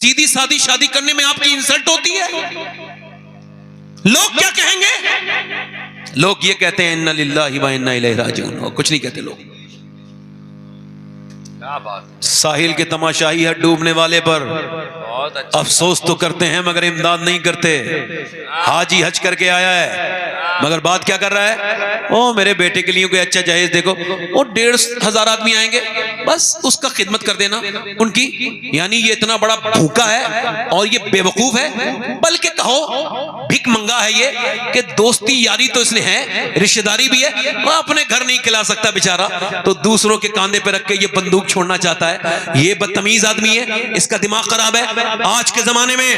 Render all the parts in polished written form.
سیدھی سادی شادی کرنے میں آپ کی انسلٹ ہوتی ہے؟ لوگ کیا کہیں گے؟ لوگ یہ کہتے ہیں انا للہ و انا الیہ راجعون، اور کچھ نہیں کہتے لوگ. ساحل کے تماشائی ہے ڈوبنے والے پر افسوس تو کرتے ہیں مگر امداد نہیں کرتے. حاجی حج کر کے آیا ہے مگر بات کیا کر رہا ہے؟ او میرے بیٹے کے لیے کوئی اچھا جہیز دیکھو. وہ 1,500 آدمی آئیں گے، بس اس کا خدمت کر دینا ان کی. یعنی یہ اتنا بڑا بھوکا ہے اور یہ بے وقوف ہے، بلکہ کہو بھیک منگا ہے یہ کہ دوستی یاری تو اس نے ہے، رشتہ داری بھی ہے، وہ اپنے گھر نہیں کھلا سکتا بیچارہ، تو دوسروں کے کاندھے پہ رکھ کے یہ بندوق چھوڑنا چاہتا ہے. یہ بدتمیز آدمی ہے، اس کا دماغ خراب ہے. آج کے زمانے میں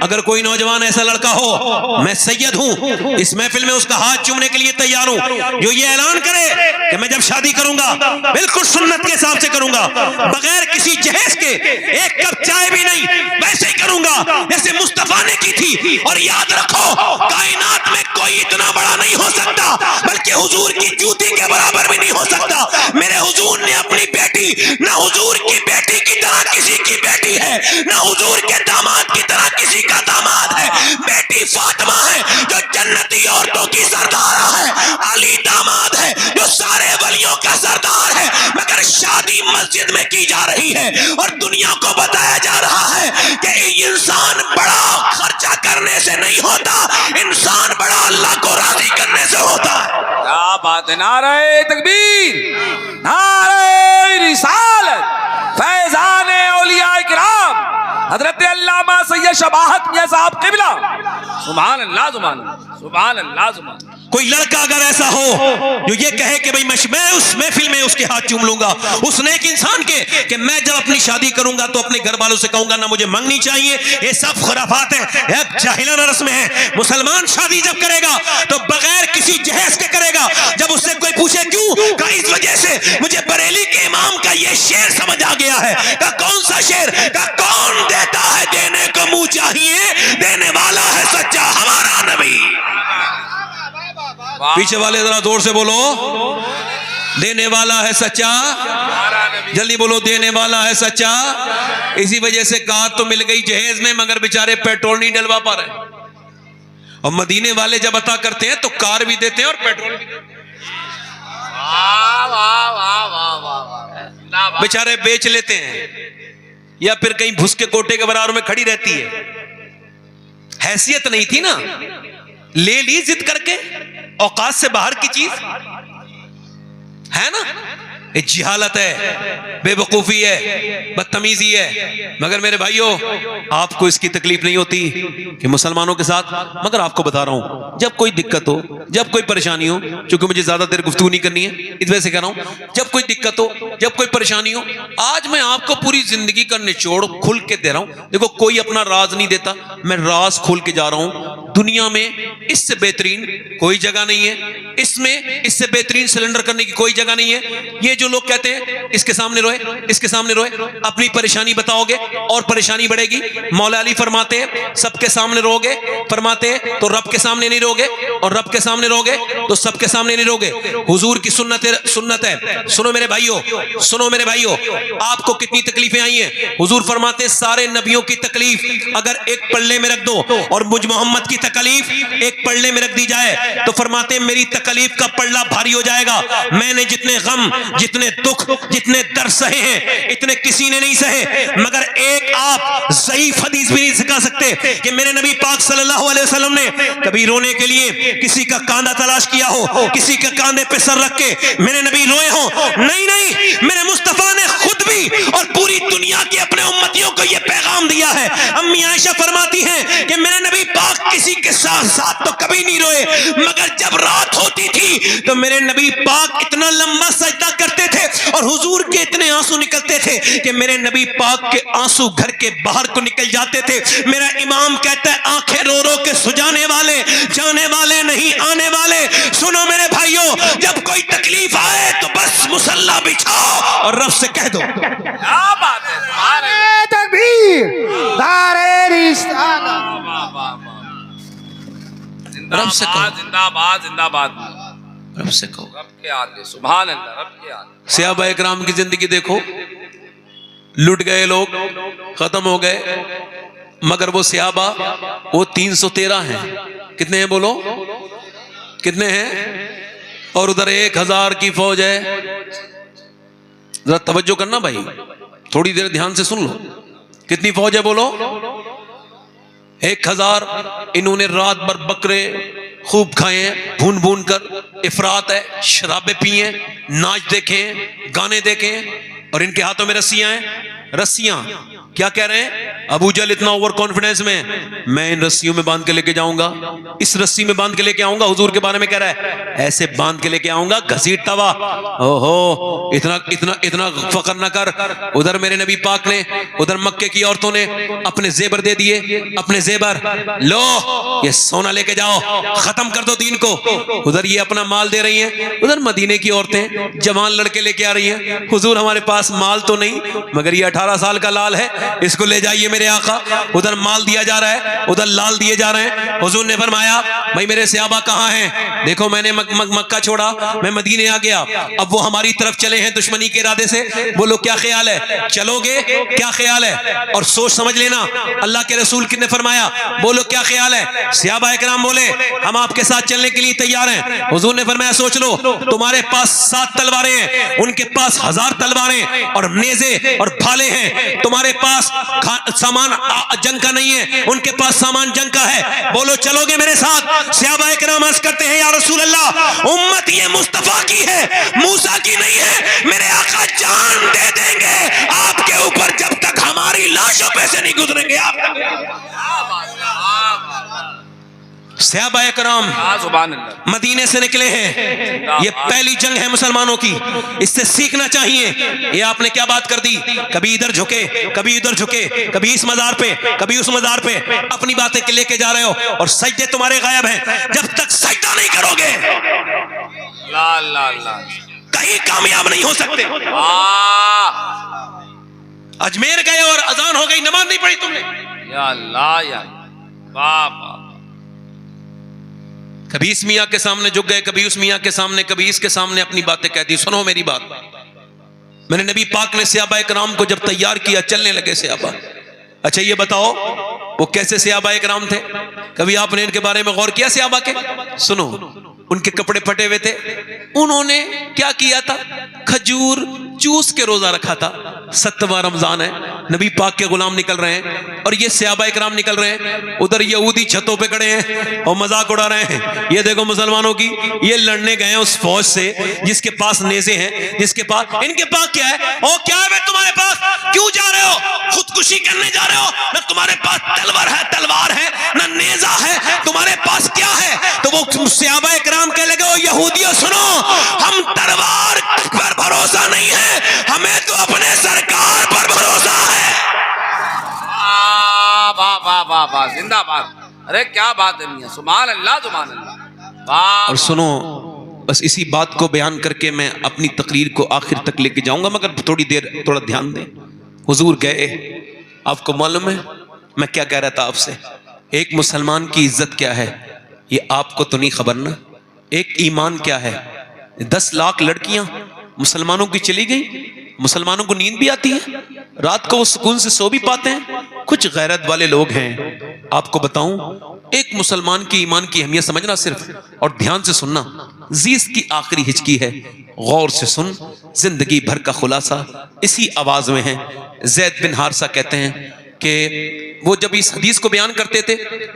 اگر کوئی نوجوان ایسا لڑکا ہو، میں سید ہوں، اس محفل میں اس کا ہاتھ چومنے کے لیے تیار ہوں، جو یہ اعلان کرے کہ میں جب شادی کروں گا بالکل سنت کے حساب سے کروں گا، بغیر کسی جہیز کے، ایک کپ چائے بھی نہیں، ویسے ہی کروں گا جیسے مصطفیٰ نے کی تھی. اور یاد رکھو کائنات میں کوئی اتنا بڑا نہیں ہو سکتا بلکہ حضور کی جوتی کے برابر بھی نہیں ہو سکتا. میرے حضور نے اپنی بیٹی نہ حضور کی بیٹی کی طرح کسی کی بیٹی ہے، نہ حضور کے داماد کی طرح کسی کا داماد ہے. بیٹی فاطمہ ہے جو جنتی عورتوں کی سردار ہے، علی داماد ہے جو سارے ولیوں کا سردار ہے، مگر شادی مسجد میں کی جا رہی ہے اور دنیا کو بتایا جا رہا ہے کہ انسان بڑا خرچہ کرنے سے نہیں ہوتا، انسان بڑا اللہ کو راضی کرنے سے ہوتا ہے. کیا بات ہے! نعرہ تکبیر، نعرہ رسالت، فیضان اولیاء کرام حضرت علامہ سید شباہت میاں صاحب قبلہ. سبحان اللہ، سبحان اللہ، سبحان اللہ، سبحان اللہ. کوئی لڑکا اگر ایسا ہو جو یہ کہے کہ میں اس محفل میں اس کے ہاتھ چوم لوں گا، اس نیک انسان کے کہ میں جب اپنی شادی کروں گا تو اپنے گھر والوں سے کہوں گا نہ مجھے منگنی چاہیے، یہ سب خرافات ہیں، یہ جاہلانہ رسمیں ہیں. مسلمان شادی جب کرے گا تو بغیر کسی جہیز کے کرے گا. جب اس سے کوئی پوچھے کیوں، کہ اس وجہ سے مجھے بریلی کے امام کا یہ شعر سمجھ آ گیا ہے. کہ کون سا شعر؟ کہ کون دیتا ہے دینے کو منہ چاہیے، دینے والا ہے سچا ہمارا نبی. پیچھے والے ذرا زور سے بولو، دینے والا ہے سچا، جلدی بولو، دینے والا ہے سچا. اسی وجہ سے کار تو مل گئی جہیز میں مگر بیچارے پیٹرول نہیں ڈلوا پا رہے. اور مدینے والے جب عطا کرتے ہیں تو کار بھی دیتے ہیں اور پیٹرول بھی دیتے ہیں. بیچارے بیچ لیتے ہیں یا پھر کہیں بھس کے کوٹے کے برابر میں کھڑی رہتی ہے. حیثیت نہیں تھی نا، لے لی ضد کر کے، اوقات سے باہر کی چیز ہے نا. یہ جہالت ہے، بے وقوفی ہے، بدتمیزی ہے. مگر میرے بھائیوں آپ کو اس کی تکلیف نہیں ہوتی کہ مسلمانوں کے ساتھ، مگر آپ کو بتا رہا ہوں جب کوئی دقت ہو، جب کوئی پریشانی ہو، چونکہ مجھے زیادہ دیر گفتگو نہیں کرنی ہے اس وجہ سے کہہ رہا ہوں، جب کوئی دقت ہو، جب کوئی پریشانی ہو، آج میں آپ کو پوری زندگی کا نچوڑ کھل کے دے رہا ہوں. دیکھو کوئی اپنا راز نہیں دیتا، میں راز کھول کے جا رہا ہوں. دنیا میں اس سے بہترین کوئی جگہ نہیں ہے، اس میں اس سے بہترین سلنڈر کرنے کی کوئی جگہ نہیں ہے. یہ جو لوگ کہتے ہیں اس کے سامنے روئے، اس کے سامنے روئے، اپنی پریشانی بتاؤ گے اور پریشانی بڑھے گی. مولا علی فرماتے ہیں سب کے سامنے رو گے، فرماتے ہیں تو رب کے سامنے نہیں رو گے، اور رب کے سامنے رو گے تو سب کے سامنے نہیں رو گے. حضور کی سنت ہے. سنو میرے بھائیوں، سنو میرے بھائیوں، آپ کو کتنی تکلیفیں آئی ہیں. حضور فرماتے ہیں سارے نبیوں کی تکلیف اگر ایک پلڑے میں رکھ دو اور مجھ محمد کی تکلیف ایک پلڑے میں رکھ دی جائے تو فرماتے ہیں میری تکلیف کا پلڑا بھاری ہو جائے گا. میں نے جتنے غم، جتنے دکھ، جتنے درد سہے ہیں اتنے کسی نے نہیں سہے، مگر ایک آپ ضعیف حدیث بھی نہیں سکھا سکتے کہ میرے نبی پاک صلی اللہ علیہ وسلم نے کبھی رونے کے لیے کسی کا کاندھا تلاش کیا ہو، کسی کے کاندھے پہ سر رکھ کے میرے نبی روئے ہوں. نہیں، میرے مصطفیٰ نے خود بھی اور پوری دنیا کے اپنے امتیوں کو یہ پیغام دیا ہے. امی عائشہ فرماتی ہیں کہ میرے نبی پاک کسی کے ساتھ تو کبھی نہیں روئے، مگر جب رات ہوتی تھی تو میرے نبی پاک اتنا لمبا سجدہ کرتے تھے اور حضور کے اتنے آنسو نکلتے تھے کہ میرے نبی پاک کے آنسو گھر کے باہر کو نکل جاتے تھے. میرا امام کہتا ہے آنکھیں رو رو کے سجانے والے جانے والے نہیں آنے والے. سنو میرے بھائیوں، جب کوئی تکلیف آئے تو بس مصلا بچھاؤ اور رب سے کہہ دو. کیا بات ہے! نعرہ تکبیر، نعرہ رسالت. رب سے کہو، زندہ باد، زندہ باد. رب سے کہو. رب کے آگے، سبحان اللہ، رب کے آگے. صحابہ اکرام کی زندگی دیکھو، لٹ گئے لوگ، ختم ہو گئے، مگر وہ صحابہ وہ 313 ہیں. کتنے ہیں بولو؟ کتنے ہیں؟ اور ادھر 1000 کی فوج ہے. ذرا توجہ کرنا بھائی، تھوڑی دیر دھیان سے سن لو. کتنی فوج ہے بولو؟ 1000. انہوں نے رات بھر بکرے خوب کھائے ہیں بھون بھون کر، افراط ہے، شرابیں پی ہیں، ناچ دیکھیں، گانے دیکھیں، اور ان کے ہاتھوں میں رسیاں ہیں. رسیاں کیا کہہ رہے ہیں؟ ابو جہل اتنا اوور کانفیڈنس میں ان رسیوں میں باندھ کے لے کے جاؤں گا، اس رسی میں باندھ کے لے کے آؤں گا. حضور کے بارے میں کہہ رہا ہے ایسے باندھ کے لے کے آؤں گا گھسیٹتا ہوا. اوہو اتنا فخر نہ کر. ادھر میرے نبی پاک نے، ادھر مکے کی عورتوں نے اپنے زیور دے دیے، اپنے زیور لو یہ سونا لے کے جاؤ، ختم کر دو دین کو. ادھر یہ اپنا مال دے رہی ہیں، ادھر مدینے کی عورتیں جوان لڑکے لے کے آ رہی ہیں. حضور ہمارے پاس مال تو نہیں مگر یہ 18 سال کا لال ہے، اس کو لے جائیے میرے آقا. ادھر مال دیا جا رہا ہے، ادھر لال دیے جا رہے ہیں. حضور نے فرمایا بھائی میرے صحابہ کہاں ہیں؟ دیکھو میں نے مکہ چھوڑا، میں مدینے آ گیا، اب وہ ہماری طرف چلے ہیں دشمنی کے ارادے سے. بولو کیا خیال ہے؟ چلو گے؟ کیا خیال ہے؟ اور سوچ سمجھ لینا اللہ کے رسول نے فرمایا بولو کیا خیال ہے؟ صحابہ اکرام بولے ہم آپ کے ساتھ چلنے کے لیے تیار ہیں. حضور نے فرمایا سوچ لو، تمہارے پاس 7 تلواریں ہیں، ان کے پاس 1000 تلواریں اور نیزے اور بھالے ہیں. تمہارے پاس سامان جنگ کا نہیں ہے، ان کے پاس سامان جنگ کا ہے. بولو چلو گے میرے ساتھ؟ صحابہ اکرام عرض کرتے ہیں یا رسول اللہ امت یہ مصطفیٰ کی ہے، موسیٰ کی نہیں ہے. میرے آقا جان دے دیں گے آپ کے اوپر جب تک ہماری لاشوں پہ سے نہیں گزریں گے. آپ صحابہ اکرام مدینے سے نکلے ہیں، یہ پہلی جنگ ہے مسلمانوں کی، اس سے سیکھنا چاہیے. یہ آپ نے کیا بات کر دی؟ کبھی ادھر جھکے، کبھی ادھر جھکے، کبھی اس مزار پہ، کبھی اس مزار پہ، اپنی باتیں لے کے جا رہے ہو اور سجدے تمہارے غائب ہیں. جب تک سجدہ نہیں کرو گے کہیں کامیاب نہیں ہو سکتے. اجمیر گئے اور اذان ہو گئی، نماز نہیں پڑھی تم نے. یا اللہ یا واہ. کبھی اس میاں کے سامنے جھک گئے، کبھی اس میاں کے سامنے، کبھی اس کے سامنے اپنی باتیں کہہ دی. سنو میری بات، میں نے نبی پاک نے صحابہ اکرام کو جب تیار کیا چلنے لگے صحابہ. اچھا یہ بتاؤ وہ کیسے صحابہ اکرام تھے؟ کبھی آپ نے ان کے بارے میں غور کیا صحابہ کے؟ سنو ان کے کپڑے پھٹے ہوئے تھے، انہوں نے کیا کیا تھا؟ کھجور چوس کے روزہ رکھا تھا. 7واں رمضان ہے، نبی پاک کے غلام نکل رہے ہیں اور یہ صحابہ اکرام نکل رہے ہیں. ادھر یہودی چھتوں پہ کھڑے ہیں اور مذاق اڑا رہے ہیں. یہ دیکھو مسلمانوں کی، یہ لڑنے گئے ہیں اس فوج سے جس کے پاس نیزے ہیں، جس کے پاس، ان کے پاس کیا ہے؟ او کیا ہے تمہارے پاس؟ کیوں جا رہے ہو؟ خودکشی کرنے جا رہے ہو؟ نہ تمہارے پاس تلوار ہے نہ نیزہ ہے، تمہارے پاس کیا ہے؟ تو وہ صحابہ اکرام کہنے لگے او یہودیوں سنو، ہم تلوار پر بھروسہ نہیں ہے، ہمیں تو اپنے سرکار پر بھروسہ ہے. واہ واہ واہ واہ، زندہ باد. ارے کیا بات ہے میاں، سبحان اللہ سبحان اللہ. واہ. اور سنو بس اسی بات کو بیان کر کے میں اپنی تقریر کو آخر تک لے کے جاؤں گا، مگر تھوڑی دیر تھوڑا دھیان دیں. حضور گئے، آپ کو معلوم ہے میں کیا کہہ رہا تھا آپ سے؟ ایک مسلمان کی عزت کیا ہے یہ آپ کو تو نہیں خبر نا. ایک ایمان کیا ہے. 10 لاکھ لڑکیاں مسلمانوں کی چلی گئی، مسلمانوں کو نیند بھی آتی ہے، رات کو وہ سکون سے سو بھی پاتے ہیں. کچھ غیرت والے لوگ ہیں، آپ کو بتاؤں ایک مسلمان کی ایمان کی اہمیت سمجھنا صرف، اور دھیان سے سننا. زیس کی آخری ہچکی ہے، غور سے سن، زندگی بھر کا خلاصہ اسی آواز میں ہے. زید بن حارثہ کہتے ہیں کہ وہ جب اس حدیث کو بیان کرتے تھے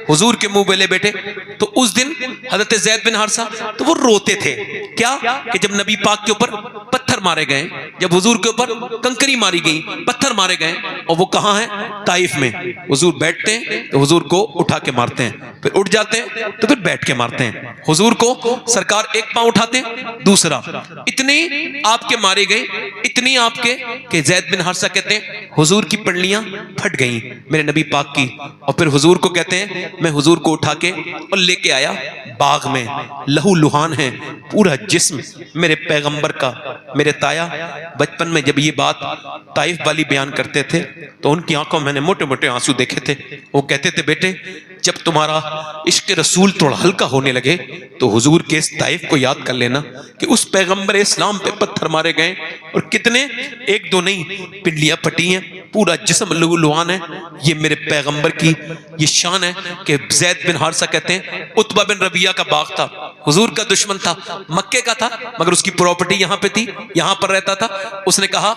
حضور کے منہ بلے بیٹھے تو اس دن حضرت زید بن حارثہ تو وہ روتے تھے. کیا کہ جب نبی پاک کے اوپر پتھر مارے گئے، جب حضور کے اوپر کنکری ماری گئی، پتھر مارے گئے، اور وہ کہاں ہیں؟ طائف میں. حضور بیٹھتے ہیں تو حضور کو اٹھا کے مارتے ہیں، پھر اٹھ جاتے ہیں تو پھر بیٹھ کے مارتے ہیں. حضور کو سرکار ایک پاؤں اٹھاتے ہیں دوسرا. اتنی آپ کے مارے گئے، اتنی آپ کے کہ زید بن حارثہ کہتے ہیں حضور کی پنڈلیاں پھٹ گئیں میرے نبی پاک کی. اور پھر حضور کو کہتے ہیں میں حضور کو اٹھا کے اور لے کے آیا باغ میں، لہو لہان ہے پورا جسم میرے پیغمبر کا. میرے تایا بچپن میں جب یہ بات طائف والی بیان کرتے تھے تو ان کی آنکھوں میں نے موٹے موٹے آنسو دیکھے تھے. وہ کہتے تھے بیٹے جب تمہارا عشق رسول تھوڑا ہلکا ہونے لگے تو حضور کے اس طائف کو یاد کر لینا کہ اس پیغمبر اسلام پہ پتھر مارے گئے اور کتنے، ایک دو نہیں، پنڈلیاں پھٹی ہیں، پورا جسم لہولہان ہے. یہ میرے پیغمبر کی یہ شان ہے کہ زید بن حارثہ کہتے ہیں عتبہ بن ربیعہ کا باغ تھا، حضور کا دشمن تھا، مکے کا تھا مگر اس کی پراپرٹی یہاں پہ تھی، یہاں پر رہتا تھا. اس نے کہا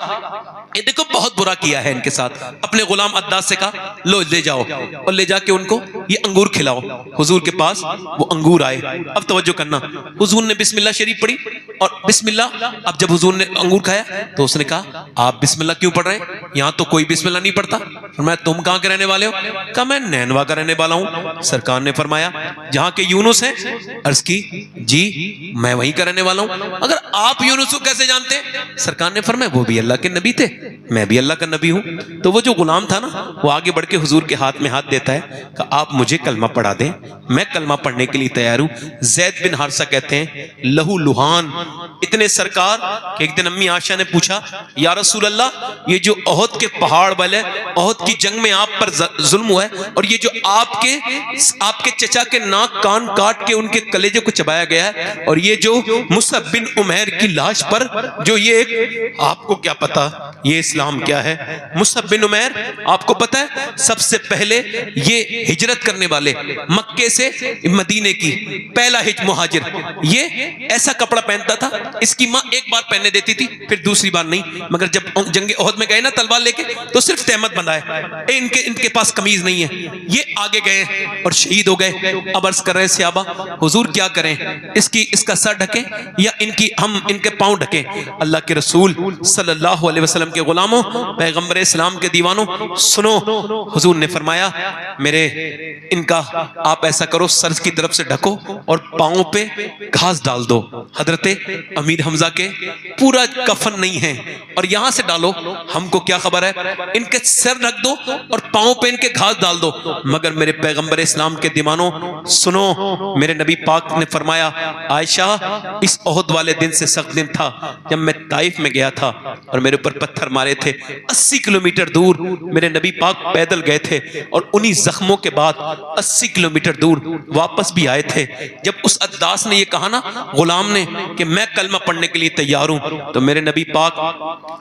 یہ دیکھو بہت برا کیا ہے ان کے ساتھ. اپنے غلام عداس سے کہا لو لے جاؤ اور لے جا کے ان کو یہ انگور کھلاؤ. حضور کے پاس وہ انگور آئے. اب توجہ کرنا، حضور نے بسم اللہ شریف پڑھی اور بسم اللہ. اب جب حضور نے انگور کھایا تو اس نے کہا آپ بسم اللہ کیوں پڑھ رہے ہیں؟ یہاں تو کوئی بسم اللہ نہیں پڑھتا. فرمایا تم کہاں کے رہنے والے ہو؟ کہا میں نینوا کا رہنے والا ہوں. سرکار نے فرمایا جہاں کے یونس ہیں؟ عرض کی جی میں وہیں کا رہنے والا ہوں. اگر آپ یونس کو کیسے جانتے ہیں؟ سرکار نے فرمایا وہ بھی اللہ کے نبی تھے، میں بھی اللہ کا نبی ہوں. تو وہ جو غلام تھا نا وہ آگے بڑھ کے حضور کے ہاتھ میں ہاتھ دیتا ہے کہ آپ مجھے کلمہ پڑھا دیں، میں کلمہ پڑھنے کے لیے تیار ہوں. زید بن حارثہ کہتے ہیں لہو لہان اتنے سرکار کہ ایک دن امی عائشہ نے پوچھا یا رسول اللہ یہ جو احد کے پہاڑ والے احد کی جنگ میں آپ پر ظلم ہوا ہے اور یہ جو آپ کے چچا کے ناک کان کاٹ کے ان کے کلیجے کو چبایا گیا ہے اور یہ جو مصعب بن عمیر کی لاش پر جو یہ آپ کو کیا پتا یہ اسلام کیا ہے؟ مصعب بن عمیر آپ کو پتا ہے سب سے پہلے یہ ہجرت کرنے والے مکے سے مدینے کی پہلا مہاجر. یہ ایسا کپڑا پہنتا تھا اس کی ماں ایک بار پہننے دیتی تھی پھر دوسری بار نہیں، مگر جب جنگ احد میں گئے نا تلوار لے کے تو صرف تہمت بندھا ہے، ان کے پاس قمیض نہیں ہے. یہ آگے گئے اور شہید ہو گئے. اب عرض کر رہے صحابہ حضور کیا کریں، اس کا سر ڈھکیں یا ہم ان کے پاؤں ڈھکیں؟ اللہ کے رسول صلی اللہ علیہ وسلم کے غلاموں، پیغمبر اسلام کے دیوانوں سنو. حضور نے فرمایا میرے ان کا آپ ایسا کرو سر کی طرف سے ڈھکو اور پاؤں پہ گھاس ڈال دو. حضرت امیر حمزہ کے پورا کفن نہیں ہے اور یہاں سے ڈالو، ہم کو کیا خبر ہے، ان کے سر ڈھک دو اور پاؤں پہ ان کے گھاس ڈال دو. مگر میرے پیغمبر اسلام کے دیوانوں سنو، میرے نبی پاک نے فرمایا عائشہ اس احد والے دن سے سخت دن تھا جب میں طائف میں گیا تھا اور میرے اوپر پتھر مارے تھے. 80 کلومیٹر دور میرے نبی پاک پیدل گئے تھے اور انہی زخموں کے بعد 80 کلومیٹر دور واپس بھی آئے تھے. جب اس عداس نے یہ کہا نا غلام نے کہ میں کلمہ پڑھنے کے لیے تیار ہوں تو میرے نبی پاک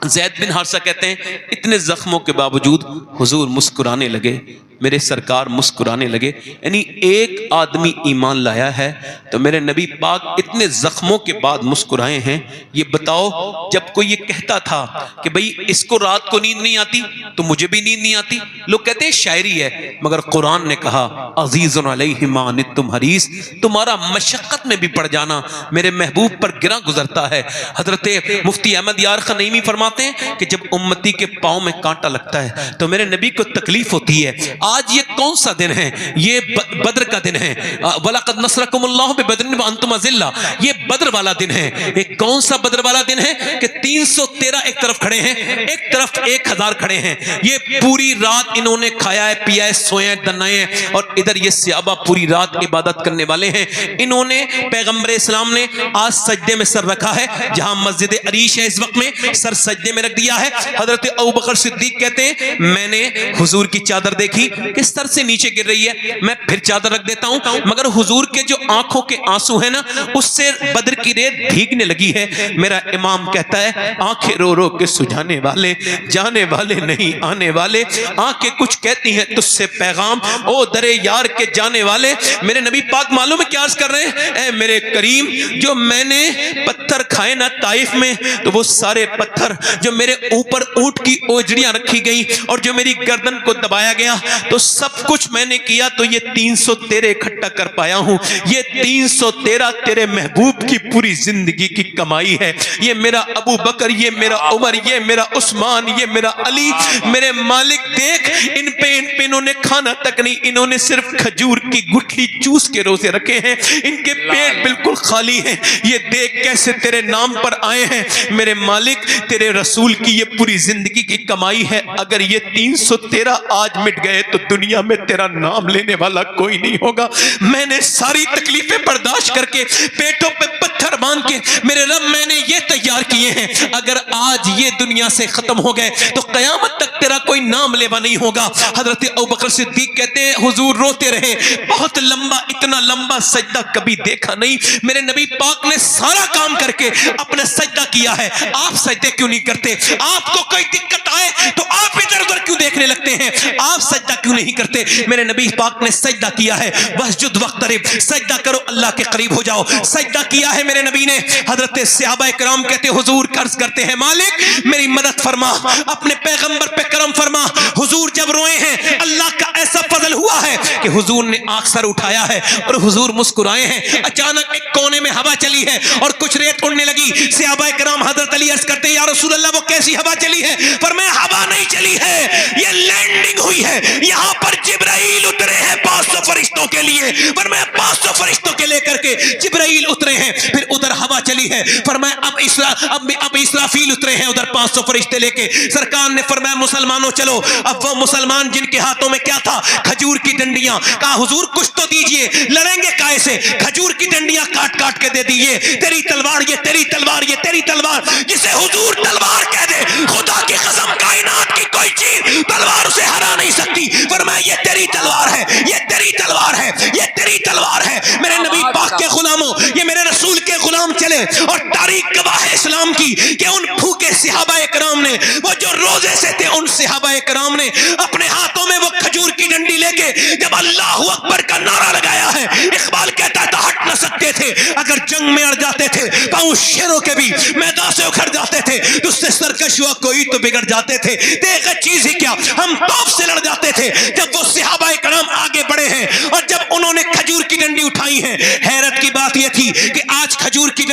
زید بن حارثہ کہتے ہیں اتنے زخموں کے باوجود حضور مسکرانے لگے، میرے سرکار مسکرانے لگے. یعنی ایک آدمی ایمان لایا ہے تو میرے نبی پاک اتنے زخموں کے بعد مسکرائے ہیں. یہ بتاؤ جب کوئی یہ کہتا تھا کہ بھئی اس کو رات کو نیند نہیں آتی تو مجھے بھی نیند نہیں آتی، لوگ کہتے ہیں شاعری ہے، مگر قرآن نے کہا عزیز علیہ ما عنتم حریص، تمہارا مشقت میں بھی پڑ جانا میرے محبوب پر گراں گزرتا ہے. حضرت مفتی احمد یار خنیمی فرماتے ہیں کہ جب امتی کے پاؤں میں کانٹا لگتا ہے تو میرے نبی کو تکلیف ہوتی ہے. آج یہ کون سا دن ہے؟ یہ بدر کا دن ہے. وَلَقَدْ نَصْرَكُمُ اللَّهُ بِبَدْرٍ وَأَنْتُمْ أَذِلَّةٌ. یہ بدر والا دن ہے. ایک کون سا بدر والا دن ہے کہ 313 ایک طرف کھڑے ہیں، ایک طرف 1000 کھڑے ہیں. یہ پوری رات انہوں نے کھایا ہے، پیا ہے، سویا ہے، دنائے ہیں اور ادھر یہ صحابہ پوری رات عبادت کرنے والے ہیں. انہوں نے پیغمبر اسلام نے آج سجدے میں سر رکھا ہے، جہاں مسجد عریش ہے اس وقت میں سر سجدے میں رکھ دیا ہے. حضرت ابوبکر صدیق کہتے ہیں میں نے حضور کی چادر دیکھی کس طرح سے نیچے گر رہی ہے، میں پھر چادر رکھ دیتا ہوں، مگر حضور کے جو آنکھوں کے آنسو ہیں نا اس سے بدر کی ریت بھیگنے لگی ہے. میرا امام کہتا ہے آنکھیں رو رو کے سجانے والے، جانے والے نہیں آنے والے، آنکھیں کچھ کہتی ہیں تجھ سے پیغام، او درے یار کے جانے والے. میرے نبی پاک معلوم ہے کیا عرض کر رہے ہیں؟ اے میرے کریم جو میں نے پتھر کھائے نا طائف میں تو وہ سارے پتھر جو میرے اوپر اونٹ کی اوجڑیاں رکھی گئی اور جو میری گردن کو دبایا گیا تو سب کچھ میں نے کیا تو یہ 313 اکٹھا کر پایا ہوں. یہ 313 تیرے محبوب کی پوری زندگی کی کمائی ہے. یہ میرا ابو بکر، یہ میرا عمر، یہ میرا عثمان، یہ میرا علی. میرے مالک دیکھ ان پہ انہوں نے کھانا تک نہیں، انہوں نے صرف کھجور کی گٹھلی چوس کے روزے رکھے ہیں، ان کے پیٹ بالکل خالی ہیں. یہ دیکھ کیسے تیرے نام پر آئے ہیں. میرے مالک تیرے رسول کی یہ پوری زندگی کی کمائی ہے. اگر یہ 313 آج مٹ گئے تو دنیا میں تیرا نام لینے والا کوئی نہیں ہوگا. میں نے ساری تکلیفیں برداشت کر کے پیٹوں پہ پتھر گھر باندھ کے میرے رب میں نے یہ تیار کیے ہیں، اگر آج یہ دنیا سے ختم ہو گئے تو قیامت تک تیرا کوئی نام لیوا نہیں ہوگا۔ حضرت ابوبکر صدیق کہتے ہیں حضور روتے رہے، بہت لمبا، اتنا لمبا سجدہ کبھی دیکھا نہیں، میرے نبی پاک نے سارا کام کر کے اپنا سجدہ کیا ہے، آپ سجدے کیوں نہیں کرتے؟ آپ کو کوئی دقت آئے تو آپ ادھر ادھر کیوں دیکھنے لگتے ہیں؟ آپ سجدہ کیوں نہیں کرتے؟ میرے نبی پاک نے سجدہ کیا ہے، واسجد واقترب، سجدہ کرو اللہ کے قریب ہو جاؤ، سجدہ کیا ہے میرے نبی نے۔ حضرت صحابہ کرام کہتے حضور قرض کرتے ہیں مالک میری مدد فرما، اپنے پیغمبر پہ کرم فرما۔ حضور جب روئے ہیں اللہ کا ایسا فضل ہوا ہے کہ حضور نے آنکھ سر اٹھایا ہے اور حضور مسکرائے ہیں۔ اچانک ایک کونے میں ہوا چلی ہے اور کچھ ریت اڑنے لگی، صحابہ کرام حضرت علی عرض کرتے ہیں یا رسول اللہ وہ کیسی ہوا چلی ہے؟ فرمایا ہوا نہیں چلی ہے، یہ لینڈنگ ہوئی ہے، یہاں پر جبرائیل اترے ہیں 500 فرشتوں کے لیے، فرمایا 500 فرشتوں کے لے کر کے جبرائیل اترے ہیں، پھر ادھر ہوا چلی ہے، فرمایا اب اسرافیل اترے ہیں ادھر 500 فرشتے لے کے۔ سرکار نے فرمایا مسلمانوں چلو، اب وہ مسلمان جن کے ہاتھوں میں کیا تھا؟ کھجور کی ڈنڈیاں، کہا حضور کچھ تو دیجئے، لڑیں گے کائے سے؟ کھجور کی ڈنڈیاں کاٹ کاٹ کے دے دیجئے، تیری تلوار یہ تیری تلوار یہ تیری تلوار، جسے حضور تلوار کہہ دے خدا کی قسم کائنات کی کوئی چیز تلوار اسے ہرا نہیں سکتی۔ فرمایا یہ تیری تلوار ہے، یہ تیری تلوار ہے، یہ تیری تلوار ہے۔ میرے نبی پاک کے غلاموں، یہ میرے رسول کے غلام چلے اور تاریخ گواہ اسلام کی کہ ان بھوکے صحابہ کرام نے، وہ جو روزے سے تھے، ان صحابہ کرام نے اپنے ہاتھوں میں وہ کھجور کی ڈنڈی لے کے جب اللہ اکبر کا نعرہ لگایا ہے، اقبال کہتا تھا ہٹ نہ سکتے تھے، اگر جنگ میں اڑ جاتے تھے پاؤں شیروں کے بھی میدان سے اکھڑ جاتے تھے، تجھ سے سرکش ہوا کوئی تو بگڑ جاتے تھے، دیکھ چیز ہی کیا ہم توپ سے لڑ جاتے تھے۔ جب وہ صحابہ کرام آگے بڑھے ہیں اور جب انہوں نے کھجور کی ڈنڈی اٹھائی ہے، حیرت کی بات یہ تھی کہ آج کھجور کی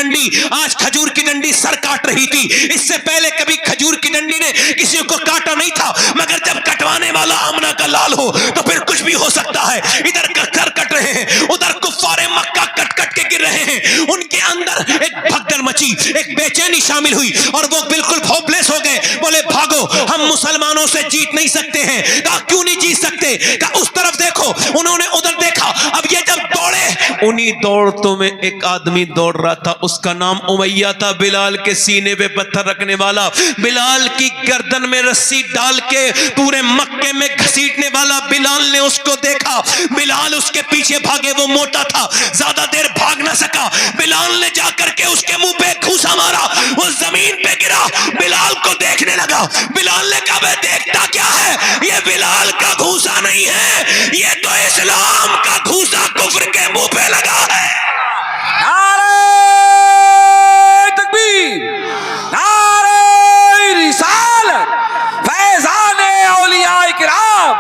ڈنڈی سر کاٹ رہی تھی، اس سے پہلے کبھی کھجور کی ڈنڈی نے کسی کو کاٹا نہیں تھا، مگر جب کٹوانے والا آمنہ کا لال ہو تو پھر کچھ بھی ہو سکتا ہے۔ ادھر سر کٹ رہے ہیں، ادھر کفار مکہ کٹ کٹ کے گر رہے ہیں، ان کے اندر ایک بھگدڑ مچی، ایک بے چینی شامل ہوئی اور وہ بالکل ہوپلیس ہو گئے، بولے بھاگو ہم مسلمانوں سے جیت نہیں سکتے ہیں۔ کہا کیوں نہیں جیت سکتے؟ کہا اس طرف دیکھو، انہوں نے ادھر دیکھا، اب یہ جب دوڑے، انہی دوڑتوں میں ایک آدمی دوڑ رہا تھا، اس کا نام امیہ تھا، بلال کے سینے پہ پتھر رکھنے والا، بلال کی گردن میں رسی ڈال کے پورے مکے میں گھسیٹنے والا۔ بلال نے اس کو دیکھا، بلال اس کے پیچھے بھاگے، وہ موٹا تھا، زیادہ دیر بھاگ نہ سکا، بلال نے جا کر کے اس کے منہ پہ گھوسا مارا، وہ زمین پہ گرا، بلال کو دیکھنے لگا، بلال نے کہا میں دیکھتا کیا ہے؟ یہ بلال کا گھوسا نہیں ہے، یہ تو اسلام کا گھوسا کفر کے منہ پہ لگا ہے۔ نعرہ تکبیر، نعرہ رسالت، فیضان اولیاء کرام،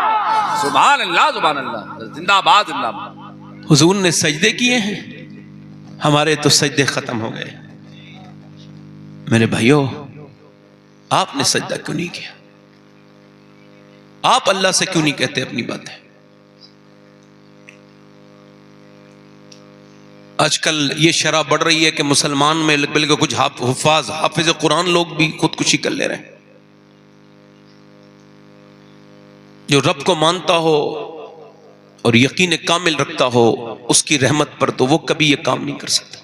سبحان اللہ سبحان اللہ، زندہ باد زندہ باد۔ حضور نے سجدے کیے ہیں، ہمارے تو سجدے ختم ہو گئے۔ میرے بھائیوں، آپ نے سجدہ کیوں نہیں کیا؟ آپ اللہ سے کیوں نہیں کہتے اپنی باتیں؟ آج کل یہ شرح بڑھ رہی ہے کہ مسلمان میں بلکہ کچھ حافظ قرآن لوگ بھی خودکشی کر لے رہے ہیں۔ جو رب کو مانتا ہو اور یقین کامل رکھتا ہو اس کی رحمت پر، تو وہ کبھی یہ کام نہیں کر سکتا۔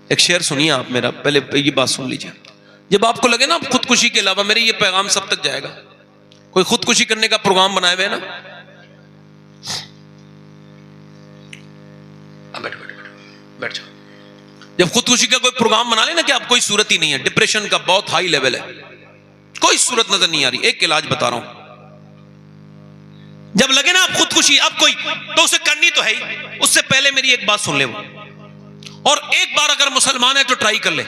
ایک شعر سنیے آپ میرا، پہلے یہ بات سن لیجیے۔ جب آپ کو لگے نا خودکشی کے علاوہ، میرے یہ پیغام سب تک جائے گا، کوئی خودکشی کرنے کا پروگرام بنائے ہوئے نا، بیٹھ جاؤ۔ جب خودکشی کا کوئی پروگرام بنا لے نا کہ آپ کوئی صورت ہی نہیں ہے، ڈپریشن کا بہت ہائی لیول ہے، کوئی صورت نظر نہیں آ رہی، ایک علاج بتا رہا ہوں، جب لگے نا آپ خودکشی اب کوئی، تو اسے کرنی تو ہے ہی، اس سے پہلے میری ایک بات سن لے وہ، اور ایک بار اگر مسلمان ہے تو ٹرائی کر لے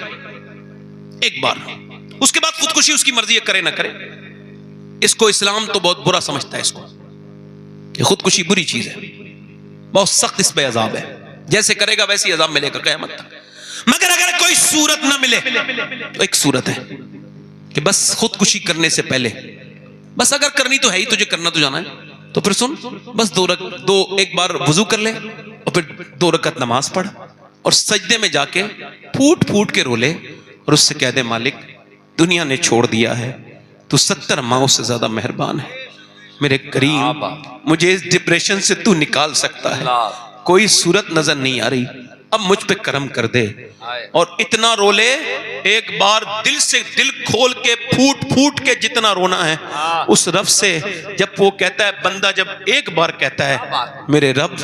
ایک بار، اس کے بعد خودکشی اس کی مرضی ہے، کرے نہ کرے۔ اس کو اسلام تو بہت برا سمجھتا ہے، اس کو کہ خودکشی بری چیز ہے، بہت سخت اس پہ عذاب ہے، جیسے کرے گا ویسی عذاب ملے گا قیامت تک۔ مگر اگر کوئی صورت نہ ملے تو ایک صورت ہے کہ بس خودکشی کرنے سے پہلے، بس اگر کرنی تو ہے ہی، تجھے کرنا تو جانا ہے، تو پھر سن، بس ایک بار وضو کر لے اور پھر 2 رکعت نماز پڑھ اور سجدے میں جا کے پھوٹ پھوٹ کے رو لے اور اس سے کہہ دے مالک دنیا نے چھوڑ دیا ہے، تو 70 ماؤں سے زیادہ مہربان ہے، میرے کریم مجھے اس ڈپریشن سے تو نکال سکتا ہے، کوئی صورت نظر نہیں آ رہی، اب مجھ پہ کرم کر دے. اور اتنا رو لے ایک بار دل سے دل کھول کے پھوٹ پھوٹ کے جتنا رونا ہے اس رب سے. جب وہ کہتا ہے بندہ جب ایک بار کہتا ہے میرے رب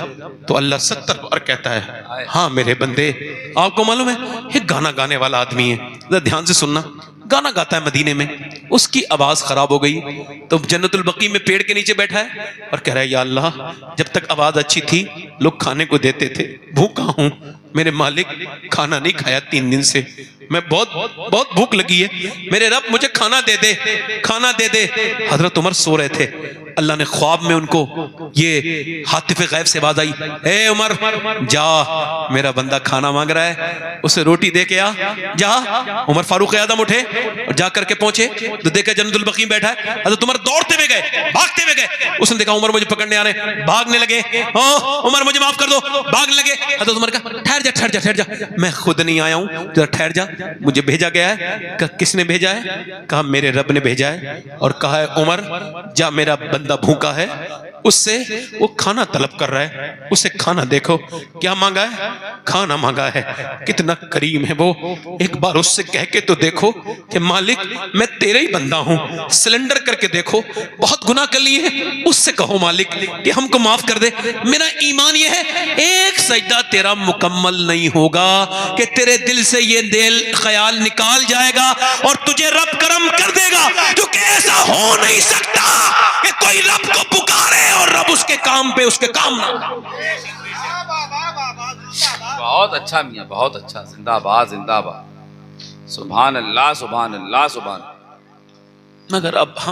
تو اللہ 70 بار کہتا ہے ہاں میرے بندے. آپ کو معلوم ہے ایک گانا گانے والا آدمی ہے, ذرا دھیان سے سننا, گانا گاتا ہے مدینے میں, اس کی آواز خراب ہو گئی تو جنت البقیع میں پیڑ کے نیچے بیٹھا ہے اور کہہ رہا ہے یا اللہ جب تک آواز اچھی تھی لوگ کھانے کو دیتے تھے, بھوکا ہوں میرے مالک, کھانا نہیں کھایا 3 دن سے, میں بہت بھوک لگی ہے, میرے رب مجھے کھانا دے دے, کھانا دے دے. حضرت عمر سو رہے تھے, اللہ نے خواب میں ان کو یہ حاطف غیب سے آواز آئی, اے عمر جا میرا بندہ کھانا مانگ رہا ہے اسے روٹی دے کے آ جا. عمر فاروق اعظم اٹھے اور جا کر کے پہنچے تو دیکھا جنت البقیع میں بیٹھا ہے. حضرت عمر دوڑتے ہوئے گئے, بھاگتے ہوئے گئے, اس نے دیکھا عمر مجھے پکڑنے آ رہے ہیں, بھاگنے لگے, عمر مجھے معاف کر دو, بھاگنے لگے. حضرت عمر کہا ٹھہر جا ٹھہر جا ٹھہر جا, میں خود نہیں آیا ہوں, ذرا ٹھہر جا, مجھے بھیجا گیا ہے. کہا کس نے بھیجا ہے؟ کہا میرے رب نے بھیجا ہے اور کہا ہے عمر جا میرا بندہ بھوکا ہے اس سے وہ کھانا طلب کر رہا ہے, اسے کھانا دیکھو. کیا مانگا ہے؟ کھانا مانگا ہے. کتنا کریم ہے وہ, ایک بار اس سے کہہ کے تو دیکھو کہ مالک میں تیرے ہی بندہ ہوں, سلنڈر کر کے دیکھو, بہت گناہ کر لیے ہیں, اس سے کہو مالک کہ ہم کو معاف کر دے. میرا ایمان یہ ہے ایک سجدہ تیرا مکمل نہیں ہوگا کہ تیرے دل سے یہ دل خیال نکال جائے گا اور تجھے رب کرم کر دے گا, کیونکہ ایسا ہو نہیں سکتا کہ کوئی رب کو پکارے اور رب اس کے کام پہ اس کے کام نہ. بہت اچھا میاں, بہت اچھا, زندہ آباد زندہ آباد, سبحان اللہ سبحان اللہ سبحان. مگر اب ہم